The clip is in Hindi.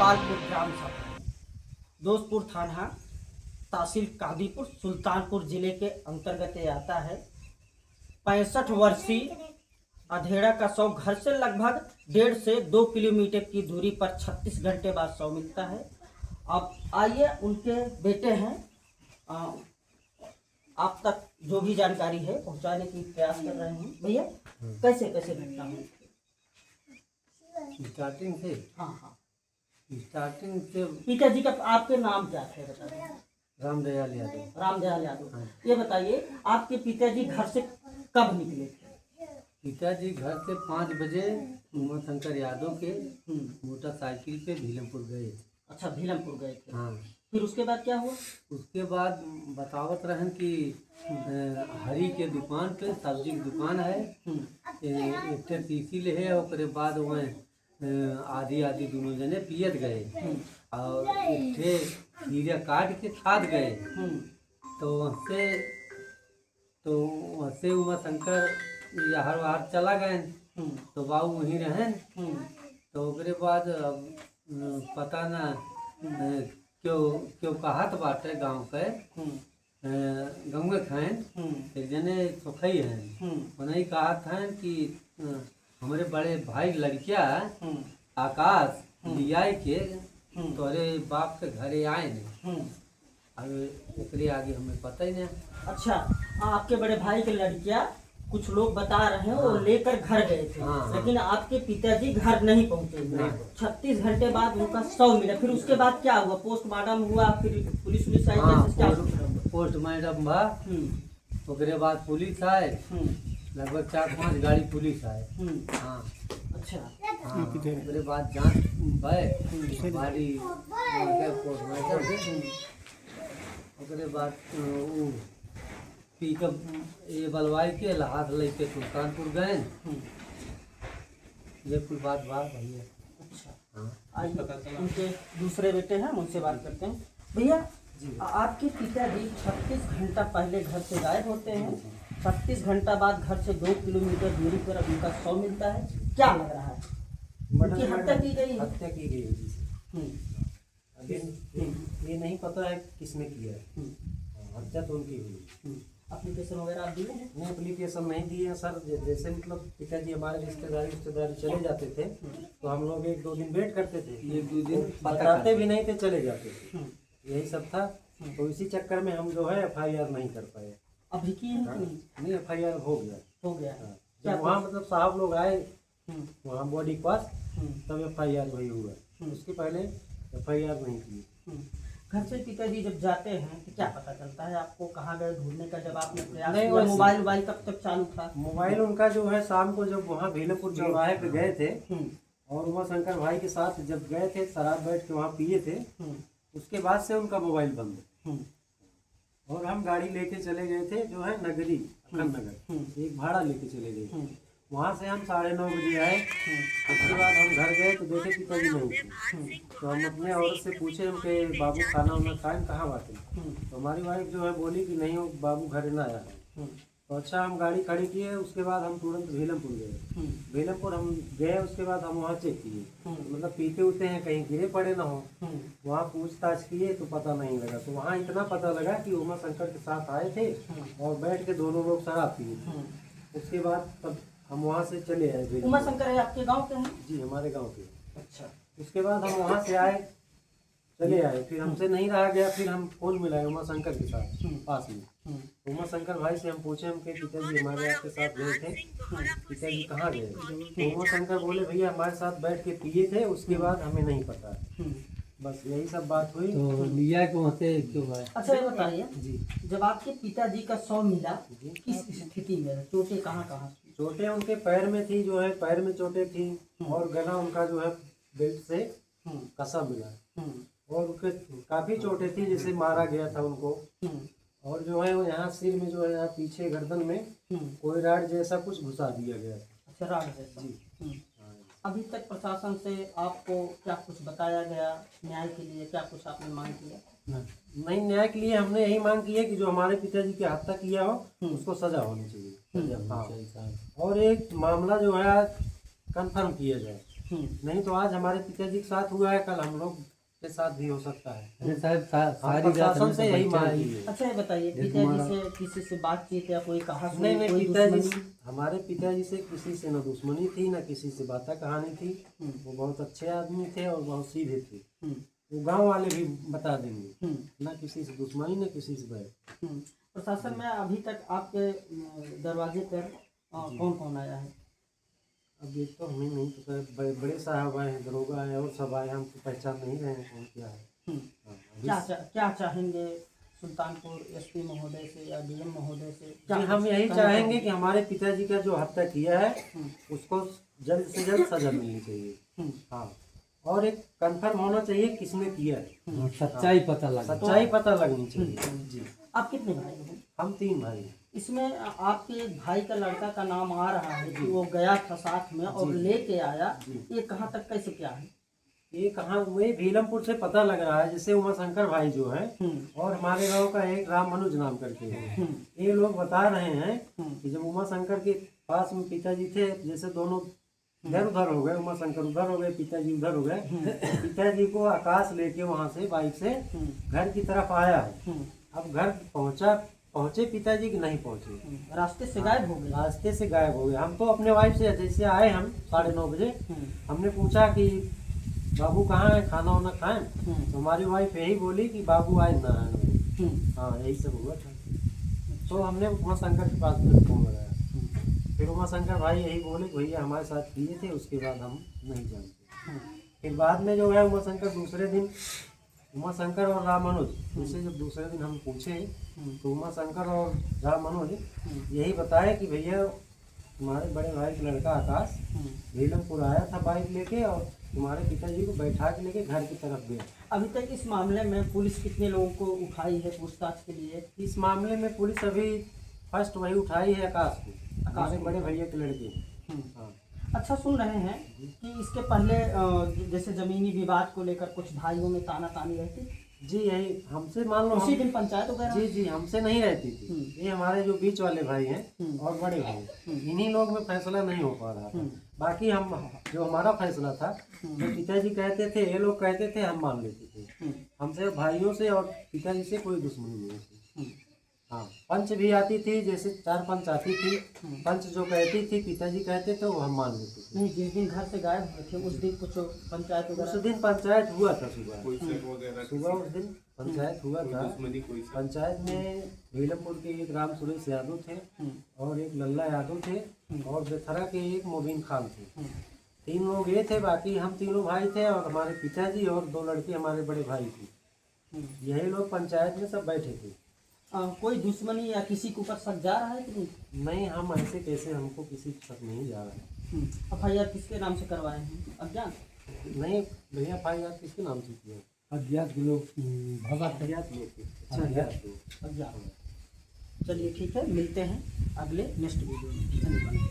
गोपालपुर ग्राम सभा दोस्तपुर थाना तहसील कादीपुर सुल्तानपुर जिले के अंतर्गत ये आता है। 65 वर्षीय अधेड़ा का शव घर से लगभग 1.5 से 2 किलोमीटर की दूरी पर 36 घंटे बाद शव मिलता है। अब आइए उनके बेटे हैं, आप तक जो भी जानकारी है पहुंचाने की प्रयास कर रहे हैं। भैया कैसे कैसे घटना हुई? स्टार्टिंग से हाँ, स्टार्टिंग से पिताजी का आपके नाम क्या थे बता दें? रामदयाल यादव। रामदयाल यादव। ये बताइए आपके पिताजी घर से कब निकले थे? पिताजी घर से 5 बजे उमाशंकर यादव के मोटरसाइकिल पे भीलमपुर गए। अच्छा, भीलमपुर गए थे। हाँ, फिर उसके बाद क्या हुआ? उसके बाद बतावत रहन कि हरी के दुकान पे सब्जी की दुकान है, एक ठे तीसी ले है। ओकरे बाद वह आधी आधी दोनों जने पियत गए और एक ठे खीरा काट के खाद गए। तो वहाँ से उमाशंकर यहाँ वहाँ चला गए। तो बाबू वहीं रहे। तो ओकरे बाद पता ना क्यों कहत बाटे गाँव के गंगे खैन एक जने सोखई हैं, उन्हें कहा था कि हमारे बड़े भाई लड़किया आकाश लिया के तोरे बाप के घरे आए नहीं। अब एकरे आगे हमें पता ही नहीं। अच्छा, आपके बड़े भाई के लड़कियां कुछ लोग बता रहे हैं वो लेकर घर गए थे। लेकिन आपके पिताजी घर नहीं पहुंचे। 36 घंटे बाद उनका शव मिला। फिर उसके बाद क्या हुआ? पोस्टमार्टम हुआ, फिर पुलिस आई? क्या पोस्टमार्टम हुआ, ओकरे बाद पुलिस आए, लगभग 4-5 गाड़ी पुलिस आए। हाँ, अच्छा, हाँ, ओकरे बाद जांच भय गाड़ी पोस्टमार्टम। ओकरे बाद पिकअप ये बलवाई के हाथ लेके सुल्तानपुर गए। ये कुल बात भैया। अच्छा, आइए उनके दूसरे बेटे हैं, उनसे बात करते हैं। भैया आपके पिताजी 36 घंटा पहले घर से गायब होते हैं, 36 घंटा बाद घर से 2 किलोमीटर दूरी पर उनका शव मिलता है। क्या लग रहा है? उनकी हत्या की गई है? हत्या की गई है। ये नहीं पता है किसने किया है। हत्या तो उनकी हुई। एप्लीकेशन वगैरह आप दिए हैं? नहीं, एप्लीकेशन नहीं दिए हैं सर। जैसे मतलब पिताजी हमारे रिश्तेदारी चले जाते थे तो हम लोग 1-2 दिन वेट करते थे, 1-2 दिन बताते भी नहीं थे, चले जाते थे। यही सब था। तो इसी चक्कर में हम जो है FIR नहीं कर पाए। अभी की नहीं, FIR हो गया। जब वहाँ मतलब साहब लोग आए वहाँ बॉडी के पास, तब FIR वही हुआ। उसके पहले FIR नहीं की। घर से पिताजी जब जाते हैं तो क्या पता चलता है आपको? कहाँ गए ढूंढने का जब आपने प्रयास नहीं, किया? मोबाइल कब तक चालू था? मोबाइल उनका जो है शाम को जब वहाँ भीलमपुर चौराहे पे गए थे और उमाशंकर भाई के साथ जब गए थे, शराब बैठ के वहाँ पिए थे, उसके बाद से उनका मोबाइल बंद है। और हम गाड़ी लेके चले गए थे जो है नगरी अखंड नगर, एक भाड़ा लेके चले गए। वहाँ से हम 9:30 बजे आए। उसके बाद हम घर गए तो देखे पिताजी नहीं थे। तो हम अपने औरत से पूछे उनके बाबू खाना वाना खाए, कहाँ बात है? तो हमारी वाइफ जो है बोली कि नहीं, वो बाबू घर ना आया है। तो अच्छा, हम गाड़ी खड़ी किए। उसके बाद हम तुरंत भीलमपुर गए। भीलमपुर हम गए, उसके बाद हम वहाँ चेक किए, मतलब पीते उते हैं, कहीं गिरे पड़े ना हो। वहाँ पूछताछ किए तो पता नहीं लगा। तो वहाँ इतना पता लगा कि उमाशंकर के साथ आए थे और बैठ के दोनों लोग शराब पिए। उसके बाद तब हम वहाँ से चले आए। उमाशंकर है आपके गांव के हैं? जी, हमारे गांव के। अच्छा, उसके बाद हम वहाँ से चले आए। फिर हमसे नहीं रहा गया, फिर हम फोन मिलाए उमाशंकर के साथ पास में। उमाशंकर भाई से हम पूछे, हम पिताजी हमारे आपके साथ गए थे, पिताजी कहाँ गए? तो उमाशंकर बोले भैया हमारे साथ बैठ के पिए थे, उसके बाद हमें नहीं पता। बस यही सब बात हुई। तो लिया क्यों थे क्यों भाई? अच्छा, ये बताइए जी, जब आपके पिताजी का शव मिला किस स्थिति में? चोटें कहाँ? चोटें उनके पैर में थी, जो है पैर में चोटें थी, और गला उनका जो है बेल्ट से कसा मिला, और उनके काफी चोटें थी, जैसे मारा गया था उनको। और जो है यहाँ सिर में जो है यहाँ पीछे गर्दन में कोई राड जैसा कुछ घुसा दिया गया। अच्छा, राड जैसा जी। अभी तक प्रशासन से आपको क्या कुछ बताया गया न्याय के लिए? क्या कुछ आपने मांग किया? नहीं, न्याय के लिए हमने यही मांग की है कि जो हमारे पिताजी की हत्या किया हो उसको सजा होनी चाहिए। और एक मामला जो है कंफर्म किया जाए। नहीं तो आज हमारे पिताजी के साथ हुआ है, कल हम लोग के साथ भी हो सकता है। अरे साहब सारी जात प्रशासन से यही बच्चा मांग ही- की है। अच्छा ये बताइए, पिताजी से किसी से बातचीत या कोई कहा सुनी, नहीं कोई पिताजी दुश्मनी? हमारे पिताजी से किसी से न दुश्मनी थी न किसी से बातें कहानी थी। वो बहुत अच्छे आदमी थे और बहुत सीधे थे। हम्म, वो गांव वाले भी बता देंगे, हम्म, न किसी से दुश्मनी न किसी से बैर। प्रशासन में अभी तक आपके दरवाजे पर कौन कौन आया है? अब ये तो हमें नहीं पता है। बड़े साहब आए हैं, दरोगा आए और सब आए, हम तो पहचान नहीं रहे हैं कौन क्या है। हाँ, अभी क्या चाहेंगे सुल्तानपुर एसपी महोदय से या डीएम महोदय से? जी हम यही चाहेंगे कि हमारे पिताजी का जो हत्या किया है उसको जल्द से जल्द सजा मिलनी चाहिए। हाँ, और एक कंफर्म होना चाहिए किसने किया है, सच्चाई पता लगा। सच्चाई पता लगनी चाहिए। जी आप कितने भाई हो? हम 3 भाई हैं। इसमें आपके भाई का लड़का का नाम आ रहा है कि वो गया था साथ में और लेके आया, ये कहाँ तक कैसे क्या है? ये कहाँ वही भीलमपुर से पता लग रहा है। जैसे उमा शंकर भाई जो है और हमारे गांव का एक राम मनुज नाम करके है, ये लोग बता रहे हैं कि जब उमा शंकर के पास में पिताजी थे, जैसे दोनों इधर उधर हो गए, उमा शंकर उधर हो गए, पिताजी उधर हो गए, पिताजी को आकाश लेके वहां से बाइक से घर की तरफ आया है। अब घर पहुंचे पिताजी की नहीं पहुंचे, रास्ते से गायब हो गए। रास्ते से गायब हो गए। हम तो अपने वाइफ से जैसे आए, हम 9:30 बजे हमने पूछा कि बाबू कहाँ है, खाना वाना खाएं, तो हमारी वाइफ यही बोली कि बाबू आए ना आए। हाँ, यही सब हुआ था। तो हमने उमा शंकर के पास में फोन लगाया, फिर उमा शंकर भाई यही बोले कि भैया हमारे साथ किए थे, उसके बाद हम नहीं जानते। फिर बाद में जो है उमा शंकर दूसरे दिन, उमा शंकर और राम मनोज उनसे जब दूसरे दिन हम पूछे तो उमा शंकर और राम मनोज यही बताए कि भैया तुम्हारे बड़े भाई का लड़का आकाश भीलमपुर आया था बाइक लेके और तुम्हारे पिताजी को बैठा के लेके घर की तरफ गया। अभी तक इस मामले में पुलिस कितने लोगों को उठाई है पूछताछ के लिए? इस मामले में पुलिस अभी फर्स्ट वही उठाई है आकाश को, हमारे बड़े भैया के लड़के। हाँ। अच्छा, सुन रहे हैं कि इसके पहले जैसे जमीनी विवाद को लेकर कुछ भाइयों में तानातानी रहती? जी यही हमसे मान लो उसी दिन पंचायत वगैरह? जी हमसे नहीं रहती थी। ये हमारे जो बीच वाले भाई हैं और बड़े भाई, इन्हीं लोग में फैसला नहीं हो पा रहा था। बाकी हम जो हमारा फैसला था, जो पिताजी कहते थे, ये लोग कहते थे, हम मान लेते थे। हमसे भाइयों से और पिताजी से कोई दुश्मनी नहीं थी। हाँ, पंच भी आती थी, जैसे 4 पंच आती थी, पंच जो कहती थी पिताजी कहते थे वो हम मान लेते थे। नहीं, जिस दिन घर से गायब हुए थे उस दिन कुछ पंचायत उस वगैरह? दिन पंचायत हुआ था सुबह उस दिन पंचायत हुआ था। पंचायत में भीलमपुर के एक राम सुरेश यादव थे और एक लल्ला यादव थे और बेथरा के एक मोबिन खान थे। 3 लोग ये थे, बाकी हम तीनों भाई थे और हमारे पिताजी और 2 लड़के हमारे बड़े भाई थे। यही लोग पंचायत में सब बैठे थे। कोई दुश्मनी या किसी के ऊपर शक जा रहा है कि नहीं? नहीं, हम ऐसे कैसे, हमको किसी शक नहीं जा रहा है। FIR किसके नाम से करवाए हैं? अज्ञात? नहीं भैया, FIR किसके नाम से किया? अज्ञात लोग भगत अज्ञात लोग के। अच्छा, अज्ञात लोग। अज्ञात। चलिए ठीक है, मिलते हैं अगले नेक्स्ट वीडियो में। धन्यवाद।